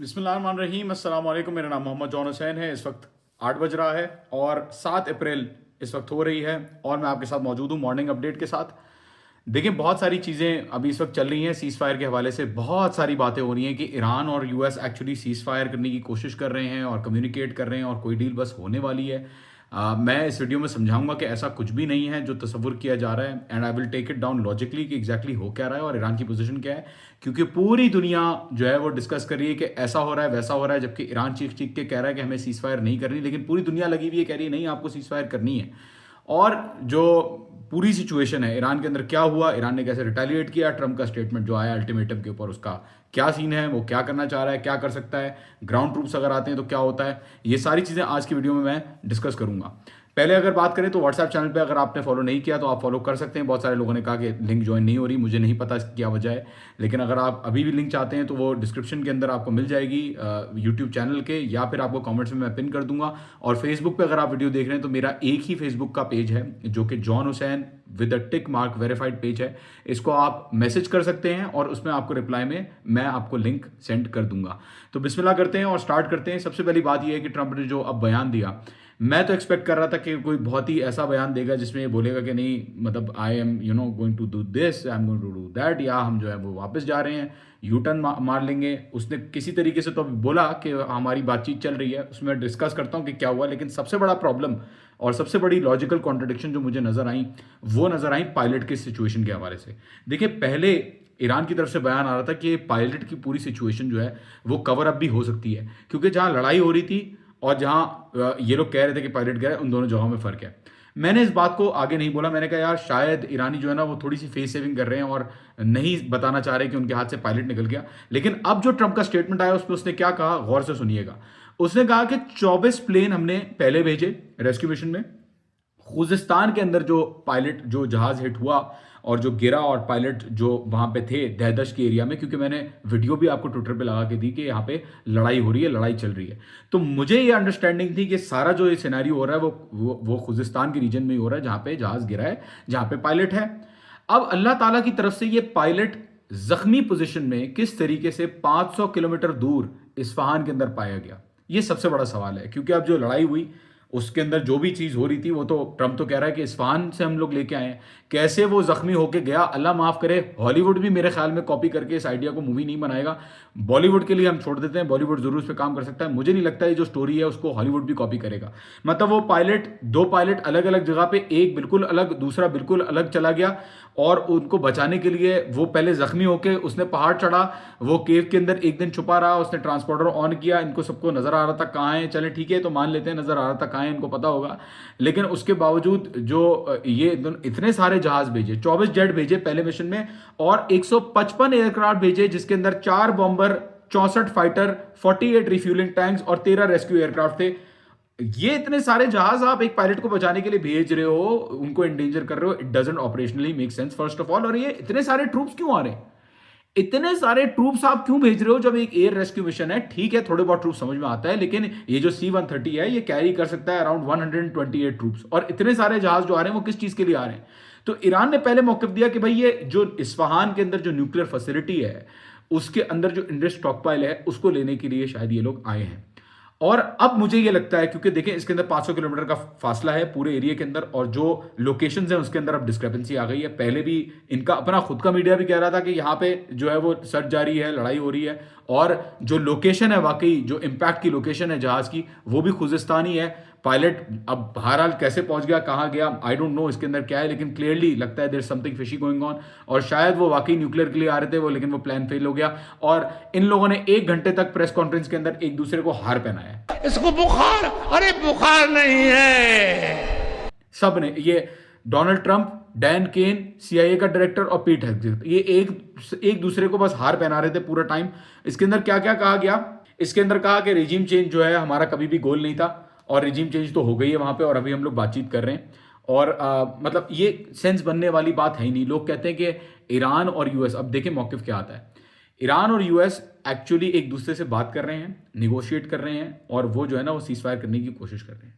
बिस्मिल्लाहिर्रहमानिर्रहीम, अस्सलाम वालेकुम। मेरा नाम मोहम्मद जॉन हुसैन है। इस वक्त 8 बज रहा है और 7 अप्रैल इस वक्त हो रही है और मैं आपके साथ मौजूद हूँ मॉर्निंग अपडेट के साथ। देखिए, बहुत सारी चीज़ें अभी इस वक्त चल रही हैं सीज़ फायर के हवाले से। बहुत सारी बातें हो रही हैं कि ईरान और यूएस एक्चुअली सीज़ फायर करने की कोशिश कर रहे हैं और कम्युनिकेट कर रहे हैं और कोई डील बस होने वाली है। मैं इस वीडियो में समझाऊंगा कि ऐसा कुछ भी नहीं है जो तस्वुर किया जा रहा है, and I will take it down logically कि एग्जैक्टली हो क्या रहा है और ईरान की पोजीशन क्या है। क्योंकि पूरी दुनिया जो है वो डिस्कस कर रही है कि ऐसा हो रहा है वैसा हो रहा है, जबकि ईरान चीख चीख के कह रहा है कि हमें सीज़ फायर नहीं करनी, लेकिन पूरी दुनिया लगी हुई है कह रही है नहीं, आपको सीज़ फायर करनी है। और जो पूरी सिचुएशन है ईरान के अंदर, क्या हुआ, ईरान ने कैसे रिटेलिएट किया, ट्रंप का स्टेटमेंट जो आया अल्टीमेटम के ऊपर, उसका क्या सीन है, वो क्या करना चाह रहा है, क्या कर सकता है, ग्राउंड ट्रूप्स अगर आते हैं तो क्या होता है, ये सारी चीज़ें आज की वीडियो में मैं डिस्कस करूंगा। पहले अगर बात करें तो व्हाट्सएप चैनल पे अगर आपने फॉलो नहीं किया तो आप फॉलो कर सकते हैं। बहुत सारे लोगों ने कहा कि लिंक ज्वाइन नहीं हो रही, मुझे नहीं पता इसकी क्या वजह है, लेकिन अगर आप अभी भी लिंक चाहते हैं तो वो डिस्क्रिप्शन के अंदर आपको मिल जाएगी यूट्यूब चैनल के, या फिर आपको कमेंट्स में मैं पिन कर दूंगा। और फेसबुक पे अगर आप वीडियो देख रहे हैं तो मेरा एक ही फेसबुक का पेज है जो कि John Hussain with a tick mark verified page है। इसको आप मैसेज कर सकते हैं और उसमें आपको रिप्लाई में मैं आपको लिंक सेंड कर दूंगा। तो बिस्मिल्लाह करते हैं और स्टार्ट करते हैं। सबसे पहली बात यह है कि ट्रंप ने जो अब बयान दिया, मैं तो एक्सपेक्ट कर रहा था कि कोई बहुत ही ऐसा बयान देगा जिसमें ये बोलेगा कि नहीं, मतलब I am going to do this, I am going to do that, या हम जो है वो वापस जा रहे हैं, यू टर्न मार लेंगे। उसने किसी तरीके से तो अभी बोला कि हमारी बातचीत चल रही है, उसमें डिस्कस करता हूँ कि क्या हुआ। लेकिन सबसे बड़ा प्रॉब्लम और सबसे बड़ी लॉजिकल कॉन्ट्रडिक्शन जो मुझे नजर आई, वो नजर आई पायलट की सिचुएशन के हवाले से। देखिए, पहले ईरान की तरफ से बयान आ रहा था कि पायलट की पूरी सिचुएशन जो है वो कवर अप भी हो सकती है, क्योंकि जहां लड़ाई हो रही थी और जहां ये लोग कह रहे थे कि पायलट गिरा है, उन दोनों जगहों में फर्क है। मैंने इस बात को आगे नहीं बोला। मैंने कहा यार शायद ईरानी जो है ना वो थोड़ी सी फेस सेविंग कर रहे हैं और नहीं बताना चाह रहे कि उनके हाथ से पायलट निकल गया। लेकिन अब जो ट्रंप का स्टेटमेंट आया उसमें उसने क्या कहा, गौर से सुनिएगा। उसने कहा कि 24 प्लेन हमने पहले भेजे रेस्क्यू मिशन में। खुजिस्तान के अंदर जो पायलट जो जहाज हिट हुआ और जो गिरा, और पायलट जो वहां पे थे दहदश के एरिया में, क्योंकि मैंने वीडियो भी आपको ट्विटर पे लगा के दी कि यहाँ पे लड़ाई हो रही है, लड़ाई चल रही है। तो मुझे ये अंडरस्टैंडिंग थी कि सारा जो ये सिनेरियो हो रहा है वो खुजिस्तान के रीजन में ही हो रहा है जहां पे जहाज गिरा है, जहां पे पायलट है। अब अल्लाह ताला की तरफ से ये पायलट जख्मी पोजीशन में किस तरीके से 500 किलोमीटर दूर इस्फहान के अंदर पाया गया, ये सबसे बड़ा सवाल है। क्योंकि अब जो लड़ाई हुई उसके अंदर जो भी चीज हो रही थी वो तो ट्रंप तो कह रहा है कि इस्फहान से हम लोग लेके आए हैं। कैसे वो जख्मी होके गया, अल्लाह माफ करे, हॉलीवुड भी मेरे ख्याल में कॉपी करके इस आइडिया को मूवी नहीं बनाएगा। बॉलीवुड के लिए हम छोड़ देते हैं, बॉलीवुड जरूर उस पर काम कर सकता है। मुझे नहीं लगता है जो स्टोरी है उसको हॉलीवुड भी कॉपी करेगा। मतलब वो पायलट, दो पायलट अलग अलग जगह पे, एक बिल्कुल अलग दूसरा बिल्कुल अलग चला गया, और उनको बचाने के लिए वो पहले जख्मी होके उसने पहाड़ चढ़ा, वो केव के अंदर एक दिन छुपा रहा, उसने ट्रांसपोर्टर ऑन किया, इनको सबको नजर आ रहा था कहाँ है, चले ठीक है तो मान लेते हैं नजर आ रहा था कहाँ है, इनको पता होगा। लेकिन उसके बावजूद जो ये इतने सारे जहाज भेजे, 24 जेट भेजे पहले मिशन में, और 155 एयरक्राफ्ट भेजे जिसके अंदर 4 बॉम्बर, 64 फाइटर, 48 रिफ्यूलिंग टैंक्स और 13 रेस्क्यू एयरक्राफ्ट थे। ये इतने सारे जहाज आप एक पायलट को बचाने के लिए भेज रहे हो, उनको एंडेंजर कर रहे हो, it doesn't operationally make sense first of all. और ये इतने सारे ट्रूप्स क्यों आ रहे हैं, इतने सारे ट्रूप्स आप क्यों भेज रहे हो जब एक एयर रेस्क्यू मिशन है? ठीक है, थोड़े बहुत ट्रूप समझ में आता है, लेकिन ये जो C-130 है ये कैरी कर सकता है अराउंड 128 ट्रूप्स, और इतने सारे जहाज जो आ रहे हैं वो किस चीज के लिए आ रहे हैं? तो ईरान ने पहले मौकफ दिया कि भाई ये जो इस्फहान के अंदर जो न्यूक्लियर फैसिलिटी है उसके अंदर जो इंडस स्टॉकपाइल है उसको लेने के लिए शायद ये लोग आए हैं। और अब मुझे ये लगता है, क्योंकि देखें इसके अंदर 500 किलोमीटर का फासला है पूरे एरिया के अंदर, और जो लोकेशंस हैं उसके अंदर अब डिस्क्रिपेंसी आ गई है। पहले भी इनका अपना खुद का मीडिया भी कह रहा था कि यहाँ पे जो है वो सर्च जारी है, लड़ाई हो रही है, और जो लोकेशन है वाकई जो इंपैक्ट की लोकेशन है जहाज की वो भी खुजिस्तान ही है। पायलट अब बहरहाल कैसे पहुंच गया, कहाँ गया, आई डोंट नो इसके अंदर क्या है, लेकिन क्लियरली लगता है there something fishy going on, और शायद वो वाकई न्यूक्लियर के लिए आ रहे थे वो, लेकिन वो प्लान फेल हो गया। और इन लोगों ने 1 घंटे तक प्रेस कॉन्फ्रेंस के अंदर एक दूसरे को हार पहनाया। इसको बुखार, अरे बुखार नहीं है। सब ने, ये Donald Trump, Dan Caine CIA का डायरेक्टर और पीट हेग्सेथ, ये एक दूसरे को बस हार पहना रहे थे पूरा टाइम। इसके अंदर क्या क्या कहा गया, इसके अंदर कहा कि रिजीम चेंज जो है हमारा कभी भी गोल नहीं था, और रिजीम चेंज तो हो गई है वहां पे, और अभी हम लोग बातचीत कर रहे हैं। और मतलब ये सेंस बनने वाली बात है ही नहीं। लोग कहते हैं कि ईरान और यूएस, अब देखें मौकिफ क्या आता है। ईरान और यूएस एक्चुअली एक दूसरे से बात कर रहे हैं, निगोशिएट कर रहे हैं, और वो जो है ना वो सीज फायर करने की कोशिश कर रहे हैं।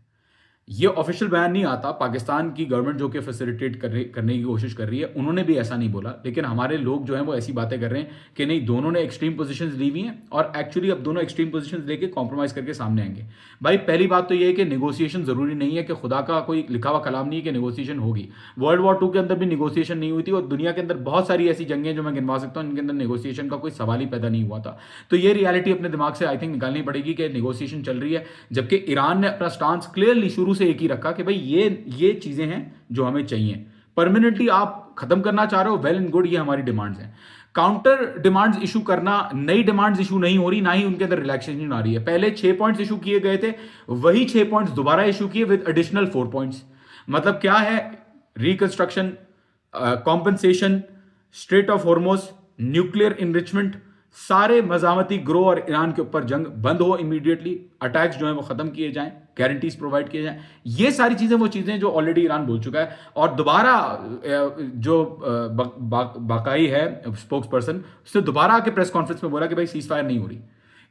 ये ऑफिशियल बयान नहीं आता, पाकिस्तान की गवर्नमेंट जो कि फैसिलिटेट करने की कोशिश कर रही है, उन्होंने भी ऐसा नहीं बोला, लेकिन हमारे लोग जो हैं वो ऐसी बातें कर रहे हैं कि नहीं, दोनों ने एक्सट्रीम पोजीशंस ली हुई हैं और एक्चुअली अब दोनों एक्सट्रीम पोजीशंस लेके कॉम्प्रोमाइज करके सामने आएंगे। भाई पहली बात तो ये है कि नेगोशिएशन जरूरी नहीं है, कि खुदा का कोई लिखा हुआ कलाम नहीं है कि नेगोशिएशन होगी। वर्ल्ड वॉर 2 के अंदर भी नेगोशिएशन नहीं हुई थी और दुनिया के अंदर बहुत सारी ऐसी जंगें जो मैं गिनवा सकता हूँ, इनके अंदर नेगोशिएशन का कोई सवाल ही पैदा नहीं हुआ था। तो ये रियलिटी अपने दिमाग से आई थिंक निकालनी पड़ेगी कि नेगोशिएशन चल रही है, जबकि ईरान ने अपना स्टांस क्लियरली शुरू से एक ही रखा कि भाई ये चीजें हैं जो हमें चाहिए। परमानेंटली आप खत्म करना चाह रहे हो, वेल एंड गुड, ये हमारी डिमांड्स हैं। काउंटर डिमांड्स इशू करना, नई डिमांड्स इशू नहीं हो रही, ना ही उनके अंदर रिलैक्सेशन आ रही है। पहले 6 पॉइंट्स इशू किए गए थे, वही 6 पॉइंट्स दोबारा इशू किए विद एडिशनल 4 पॉइंट्स। मतलब क्या है? Reconstruction, compensation, straight of Hormuz, nuclear enrichment, सारे मजामती ग्रो और ईरान के ऊपर जंग बंद हो इमीडिएटली, अटैक्स जो है वो खत्म किए जाएं, गारंटीज प्रोवाइड किए जाएं। ये सारी चीजें वो चीजें जो ऑलरेडी ईरान बोल चुका है। और दोबारा जो बाकाई है स्पोक्स पर्सन, उसने दोबारा आके प्रेस कॉन्फ्रेंस में बोला कि भाई सीज फायर नहीं हो रही।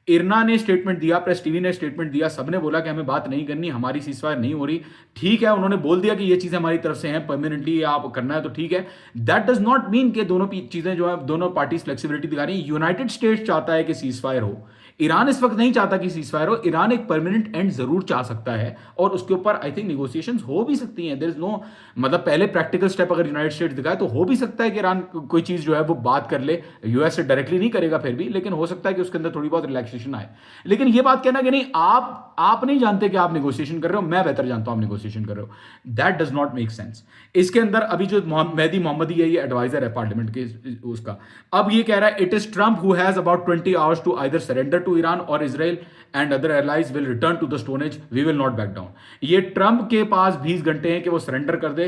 इरना ने स्टेटमेंट दिया, प्रेस टीवी ने स्टेटमेंट दिया, सबने बोला कि हमें बात नहीं करनी, हमारी सीजफायर नहीं हो रही। ठीक है, उन्होंने बोल दिया कि ये चीजें हमारी तरफ से हैं, परमानेंटली आप करना है तो ठीक है। दैट डज नॉट मीन कि दोनों चीजें जो है, दोनों पार्टीज फ्लेक्सिबिलिटी दिखा रही है। यूनाइटेड स्टेट्स चाहता है कि सीजफायर हो, ईरान इस वक्त नहीं चाहता कि सीजफायर हो। ईरान एक परमानेंट एंड जरूर चाह सकता है और उसके ऊपर आई थिंक निगोशिएशंस हो भी सकती हैं। देयर इज नो, मतलब पहले प्रैक्टिकल स्टेप अगर यूनाइटेड स्टेट्स दिखाए तो हो भी सकता है कि ईरान कोई चीज जो है वो बात कर ले, यूएस से डायरेक्टली नहीं करेगा फिर भी, लेकिन हो सकता है कि उसके अंदर थोड़ी बहुत रिलैक्सेशन आए। लेकिन ये बात कहना कि नहीं, आप नहीं जानते कि आप नेगोशिएशन कर रहे हो, मैं बेहतर जानता हूं आप नेगोशिएशन कर रहे हो, that does not make sense. इसके अंदर अभी जो मेहदी मोहम्मदी है, ये एडवाइजर है पार्लियामेंट के उसका, अब ये कह रहा है it is Trump who has about 20 hours to either surrender to Iran और Israel and other allies will return to the stone age, we will not back down. ये ट्रम्प के पास 20 घंटे हैं कि वो सरेंडर कर दे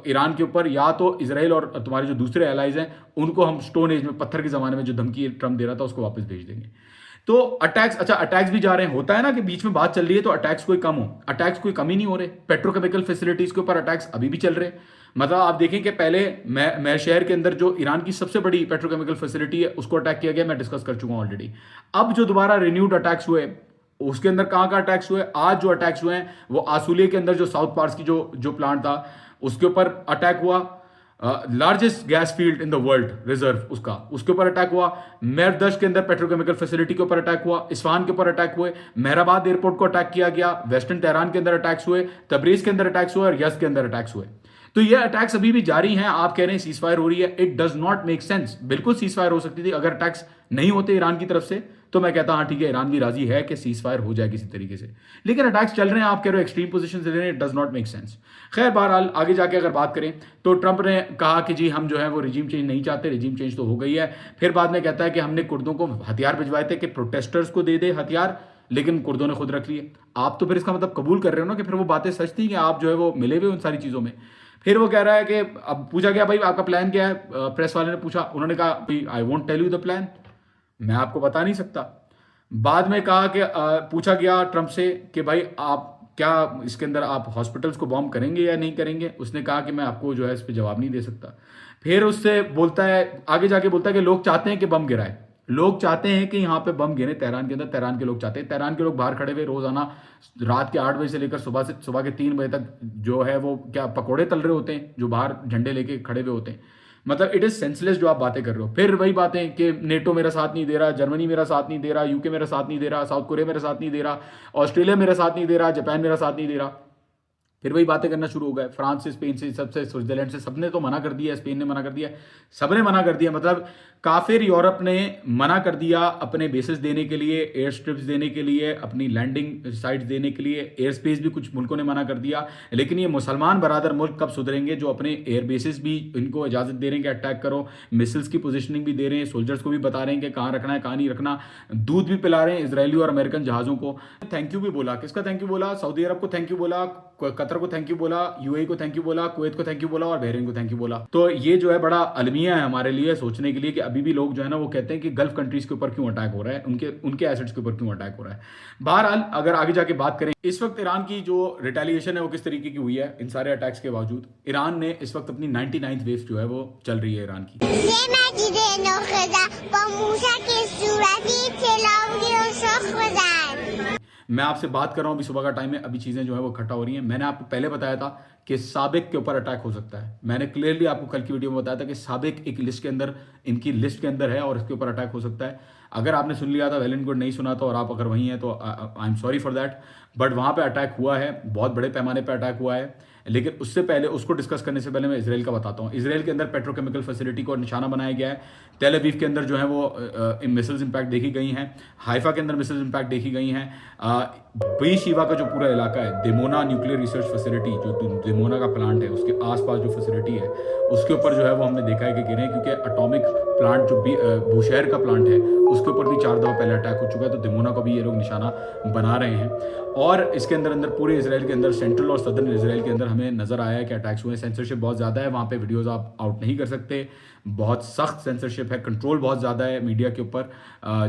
ईरान के ऊपर, या तो इजराइल और तुम्हारे जो दूसरे एलाइज हैं उनको हम स्टोन एज में, पत्थर के जमाने में जो धमकी ट्रम्प दे रहा था उसको वापस भेज देंगे। तो अटैक्स, अच्छा अटैक्स भी जा रहे हैं। होता है ना कि बीच में बात चल रही है तो अटैक्स कोई कम हो, अटैक्स कोई कम ही नहीं हो रहे। पेट्रोकेमिकल फैसिलिटीज के ऊपर अटैक्स अभी भी चल रहे हैं। मतलब आप देखें कि पहले मैं शहर के अंदर जो ईरान की सबसे बड़ी पेट्रोकेमिकल फैसिलिटी है उसको अटैक किया गया, मैं डिस्कस कर चुका हूं ऑलरेडी। अब जो दोबारा रिन्यूड अटैक्स हुए, उसके अंदर कहां का अटैक्स हुए? आज जो अटैक्स हुए हैं वो आसूलिया के अंदर जो साउथ पार्स की जो प्लांट था उसके ऊपर अटैक हुआ। Largest gas field in the world reserve, उसके ऊपर अटैक हुआ। मेरदश के अंदर पेट्रोकेमिकल फैसिलिटी के ऊपर अटैक हुआ। इस्फहान के ऊपर अटैक हुए। मेहराबाद एयरपोर्ट को अटैक किया गया। वेस्टर्न तेहरान के अंदर अटैक्स हुए। तबरीज के अंदर अटैक्स हुए और यज़द के अंदर अटैक्स हुए। तो ये अटैक्स अभी भी जारी हैं। आप कह रहे हैं सीजफायर हो रही है, it does not make sense. बिल्कुल सीजफायर हो सकती थी अगर अटैक्स नहीं होते ईरान की तरफ से, तो मैं कहता हाँ ठीक है, ईरान भी राजी है कि सीजफायर हो जाए किसी तरीके से। लेकिन अटैक्स चल रहे हैं, आप कह रहे हो एक्सट्रीम पोजीशन से ले रहे हैं, it does not make sense. खैर बहरहाल आगे जाके अगर बात करें तो ट्रंप ने कहा कि जी हम जो है वो रिजीम चेंज नहीं चाहते, रिजीम चेंज तो हो गई है। फिर बाद में कहता है कि हमने कुर्दों को हथियार भिजवाए थे कि प्रोटेस्टर्स को दे दे हथियार, लेकिन कुर्दों ने खुद रख लिए। आप तो फिर इसका मतलब कबूल कर रहे हो ना कि फिर वो बातें सच थी कि आप जो है वो मिले हुए उन सारी चीज़ों में। फिर वो कह रहा है कि अब पूछा गया भाई आपका प्लान क्या है, प्रेस वाले ने पूछा, उन्होंने कहा भाई I won't tell you the plan, मैं आपको बता नहीं सकता। बाद में कहा कि पूछा गया ट्रंप से कि भाई आप क्या इसके अंदर आप हॉस्पिटल्स को बॉम्ब करेंगे या नहीं करेंगे, उसने कहा कि मैं आपको जो है इस पर जवाब नहीं दे सकता। फिर उससे बोलता है, आगे जाके बोलता है कि लोग चाहते हैं कि बम गिराए, लोग चाहते हैं कि यहाँ पे बम गिरे तेहरान के अंदर, तेहरान के लोग चाहते हैं। तेहरान के लोग बाहर खड़े हुए रोजाना रात के 8 बजे से लेकर सुबह के 3 बजे तक जो है वो क्या पकोड़े तल रहे होते हैं, जो बाहर झंडे लेके खड़े हुए होते हैं। मतलब इट इज सेंसलेस जो आप बातें कर रहे हो। फिर वही बातें कि नेटो मेरा साथ नहीं दे रहा, जर्मनी मेरा साथ नहीं दे रहा, यूके मेरा साथ नहीं दे रहा, साउथ कोरिया मेरा साथ नहीं दे रहा, ऑस्ट्रेलिया मेरा साथ नहीं दे रहा, जापान मेरा साथ नहीं दे रहा। फिर वही बातें करना शुरू हो गए, फ्रांस से, स्पेन से, सबसे, स्विट्जरलैंड से, सबने तो मना कर दिया, स्पेन ने मना कर दिया, सबने मना कर दिया। मतलब काफिर यूरोप ने मना कर दिया अपने बेसिस देने के लिए, एयर स्ट्रिप्स देने के लिए, अपनी लैंडिंग साइट्स देने के लिए, एयर स्पेस भी कुछ मुल्कों ने मना कर दिया। लेकिन ये मुसलमान बरादर मुल्क कब सुधरेंगे जो अपने एयर बेसिस भी इनको इजाजत दे रहे हैं कि अटैक करो, मिसिल्स की पोजिशनिंग भी दे रहे हैं, सोल्जर्स को भी बता रहे हैं कि कहाँ रखना है कहाँ नहीं रखना, दूध भी पिला रहे हैं इसराइली और अमेरिकन जहाजों को। थैंक यू भी बोला, किसका थैंक यू बोला? सऊदी अरब को थैंक यू बोला, कतर को थैंक यू बोला, यूएई को थैंक यू बोला, कुवैत को थैंक यू बोला और बहरीन को थैंक यू बोला। तो ये जो है बड़ा अलमिया है हमारे लिए सोचने के लिए कि अभी भी लोग जो है ना वो कहते हैं कि गल्फ कंट्रीज के ऊपर क्यों अटैक हो रहा है, उनके एसेट्स के ऊपर क्यों अटैक हो रहा है। बहरहाल अगर आगे जाके बात करें, इस वक्त ईरान की जो रिटेलिएशन है वो किस तरीके की हुई है इन सारे अटैक्स के बावजूद। ईरान ने इस वक्त अपनी 99th वेव जो है वो चल रही है ईरान की। मैं आपसे बात कर रहा हूँ अभी सुबह का टाइम है, अभी चीज़ें जो है वो इकट्ठा हो रही हैं। मैंने आपको पहले बताया था कि साबिक के ऊपर अटैक हो सकता है। मैंने क्लियरली आपको कल की वीडियो में बताया था कि साबिक एक लिस्ट के अंदर, इनकी लिस्ट के अंदर है और इसके ऊपर अटैक हो सकता है। अगर आपने सुन लिया था, वेल एंड गुड, नहीं सुना था और आप अगर वहीं हैं तो I am sorry for that, but वहाँ पे अटैक हुआ है, बहुत बड़े पैमाने पे अटैक हुआ है। लेकिन उससे पहले, उसको डिस्कस करने से पहले मैं इसराइल का बताता हूँ। इसराइल के अंदर पेट्रोकेमिकल फैसिलिटी को निशाना बनाया गया है। तेल अवीव के अंदर जो है वो मिसाइल्स इंपैक्ट देखी गई हैं। हाइफा के अंदर मिसाइल्स इंपैक्ट देखी गई हैं। बी शिवा का जो पूरा इलाका है, दिमोना न्यूक्लियर रिसर्च फैसिलिटी, जो दिमोना का प्लांट है, उसके आसपास जो फैसिलिटी है, उसके ऊपर जो है वो हमने देखा है कि गिरे, क्योंकि एटॉमिक प्लांट जो बुशहर का प्लांट है उसके ऊपर भी 4 दफा पहले अटैक हो चुका है। तो दिमोना को भी ये लोग निशाना बना रहे हैं। और इसके अंदर अंदर पूरे इसराइल के अंदर, सेंट्रल और सदर्न इसराइल के अंदर हमें नजर आया है कि अटैक्स हुए। सेंसरशिप बहुत ज़्यादा है वहाँ पे, वीडियोस आप आउट नहीं कर सकते, बहुत सख्त सेंसरशिप है, कंट्रोल बहुत ज़्यादा है मीडिया के ऊपर,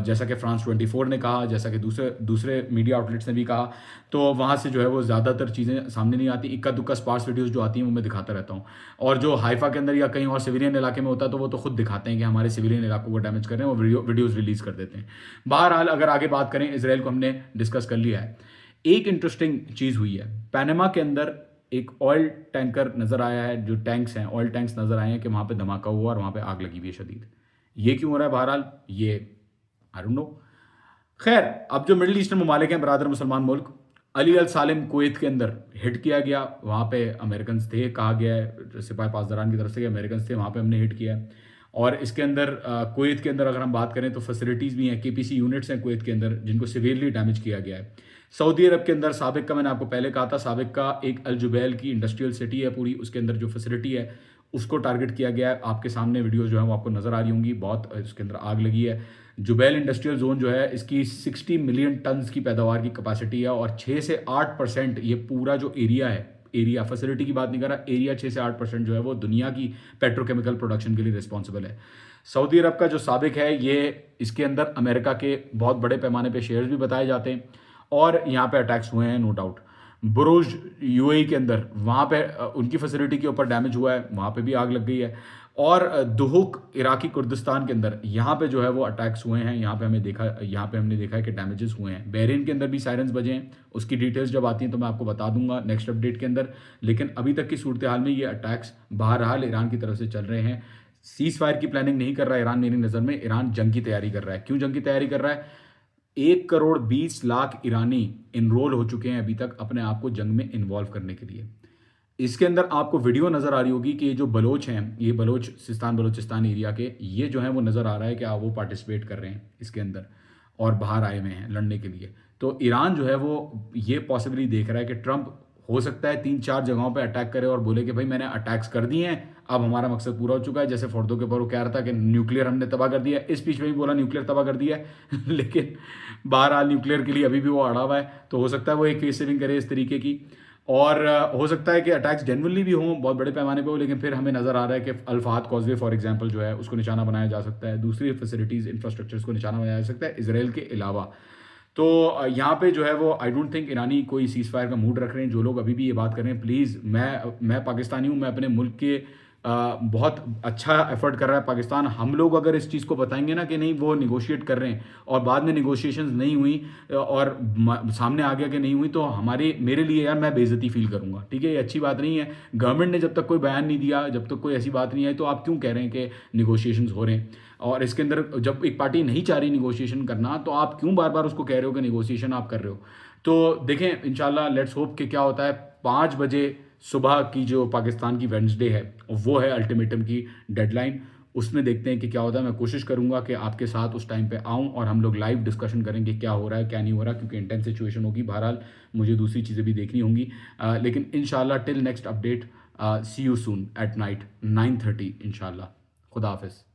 जैसा कि फ्रांस 24 ने कहा, जैसा कि दूसरे मीडिया आउटलेट्स ने भी कहा। तो वहाँ से जो है वो ज़्यादातर चीज़ें सामने नहीं आती, इक्का दुक्का स्पार्स वीडियोस जो आती हैं वो मैं दिखाता रहता हूँ। और जो हाइफा के अंदर या कहीं और सिविलियन इलाके में होता है तो वो तो खुद दिखाते हैं कि हमारे सिविलियन इलाकों को डैमेज कर रहे हैं, वो वीडियोज़ रिलीज़ कर देते हैं। बहरहाल अगर आगे बात करें, इसराइल को हमने डिस्कस कर लिया है। एक इंटरेस्टिंग चीज़ हुई है, पनामा के अंदर एक ऑयल टैंकर नज़र आया है, जो टैंक्स हैं, ऑयल टैंक्स नज़र आए हैं कि वहाँ पे धमाका हुआ और वहाँ पे आग लगी हुई है शदीद। ये क्यों हो रहा है? बहरहाल ये आई डोंट नो। खैर, अब जो मिडिल ईस्टर्न ममालिक हैं, बरादर मुसलमान मुल्क, अली अल सालिम कुवैत के अंदर हिट किया गया। वहाँ पे अमेरिकन थे, कहा गया है सिपाही पासदारान की तरफ से कि अमेरिकन थे, वहाँ पे हमने हिट किया। और इसके अंदर कुवैत के अंदर अगर हम बात करें तो फैसिलिटीज़ भी हैं, केपीसी यूनिट्स हैं कुवैत के अंदर, जिनको सिवियरली डैमेज किया गया है। सऊदी अरब के अंदर साबिक का, मैंने आपको पहले कहा था, साबिक का एक अल जुबैल की इंडस्ट्रियल सिटी है पूरी, उसके अंदर जो फैसिलिटी है उसको टारगेट किया गया है। आपके सामने वीडियोस जो है वो आपको नज़र आ रही होंगी, बहुत इसके अंदर आग लगी है। जुबैल इंडस्ट्रियल जोन जो है, इसकी 60 मिलियन टन्स की पैदावार की कैपेसिटी है और 6 से 8% ये पूरा जो एरिया है, एरिया, फैसिलिटी की बात नहीं कर रहा, एरिया 6 से 8% जो है वो दुनिया की पेट्रोकेमिकल प्रोडक्शन के लिए रिस्पॉन्सिबल है। सऊदी अरब का जो साबिक है, ये इसके अंदर अमेरिका के बहुत बड़े पैमाने पे शेयर्स भी बताए जाते हैं और यहाँ पे अटैक्स हुए हैं, नो डाउट। बुरुज यूएई के अंदर, वहाँ पे उनकी फैसिलिटी के ऊपर डैमेज हुआ है, वहाँ पे भी आग लग गई है। और दुहुक इराकी कुर्दिस्तान के अंदर, यहाँ पे जो है वो अटैक्स हुए हैं, यहाँ पे हमने देखा है कि डैमेजेस हुए हैं। बहरीन के अंदर भी सायरन्स बजे हैं, उसकी डिटेल्स जब आती हैं तो मैं आपको बता दूंगा नेक्स्ट अपडेट के अंदर। लेकिन अभी तक की सूरत हाल में ये अटैक्स बहरहाल ईरान की तरफ से चल रहे हैं। सीज फायर की प्लानिंग नहीं कर रहा है ईरान, मेरी नज़र में ईरान जंग की तैयारी कर रहा है। क्यों जंग की तैयारी कर रहा है? 1,20,00,000 ईरानी इनरोल हो चुके हैं अभी तक अपने आप को जंग में इन्वॉल्व करने के लिए। इसके अंदर आपको वीडियो नज़र आ रही होगी कि ये जो बलोच हैं, ये बलोचिस्तान एरिया के, ये जो है वो नज़र आ रहा है कि वो पार्टिसिपेट कर रहे हैं इसके अंदर और बाहर आए हुए हैं लड़ने के लिए। तो ईरान जो है वो ये पॉसिबली देख रहा है कि ट्रंप हो सकता है 3-4 जगहों पे अटैक करे और बोले कि भाई मैंने अटैक्स कर दिए हैं, अब हमारा मकसद पूरा हो चुका है। जैसे फोर्दो के ऊपर वो कह रहा था कि न्यूक्लियर हमने तबाह कर दिया है, इस बीच में भी बोला न्यूक्लियर तबाह कर दिया है लेकिन बहरहाल न्यूक्लियर के लिए अभी भी वो अड़ा हुआ है। तो हो सकता है वो एक फेस सेविंग करे इस तरीके की, और हो सकता है कि अटैक्स जेन्युइनली भी हों, बहुत बड़े पैमाने पे हो, लेकिन फिर हमें नज़र आ रहा है कि अल फहद कॉजवे फॉर एग्जांपल जो है उसको निशाना बनाया जा सकता है, दूसरी फैसिलिटीज़, इंफ्रास्ट्रक्चर्स को निशाना बनाया जा सकता है इसराइल के अलावा। तो यहाँ पे जो है वो आई डोंट थिंक ईरानी कोई सीज फायर का मूड रख रहे हैं। जो लोग अभी भी ये बात कर रहे हैं, प्लीज़, मैं पाकिस्तानी हूँ, मैं अपने मुल्क के बहुत अच्छा एफर्ट कर रहा है पाकिस्तान। हम लोग अगर इस चीज़ को बताएंगे ना कि नहीं वो निगोशिएट कर रहे हैं और बाद में निगोशिएशंस नहीं हुई और सामने आ गया कि नहीं हुई, तो मेरे लिए यार मैं बेइज्जती फील करूंगा। ठीक है, ये अच्छी बात नहीं है। गवर्नमेंट ने जब तक कोई बयान नहीं दिया, जब तक कोई ऐसी बात नहीं आई, तो आप क्यों कह रहे हैं कि निगोशिएशंस हो रहे हैं? और इसके अंदर जब एक पार्टी नहीं चाह रही निगोशिएशन करना, तो आप क्यों बार बार उसको कह रहे हो कि निगोशिएशन आप कर रहे हो? तो देखें, इंशाल्लाह लेट्स होप कि क्या होता है। 5 बजे सुबह की जो पाकिस्तान की वेडनेसडे है, वो है अल्टीमेटम की डेडलाइन, उसमें देखते हैं कि क्या होता है। मैं कोशिश करूंगा कि आपके साथ उस टाइम पे आऊं और हम लोग लाइव डिस्कशन करेंगे क्या हो रहा है क्या नहीं हो रहा, क्योंकि इंटेंस सिचुएशन होगी। बहरहाल मुझे दूसरी चीज़ें भी देखनी होंगी, लेकिन इंशाल्लाह till next update, see you soon at night 9:30 इंशाल्लाह। खुदा हाफिज़।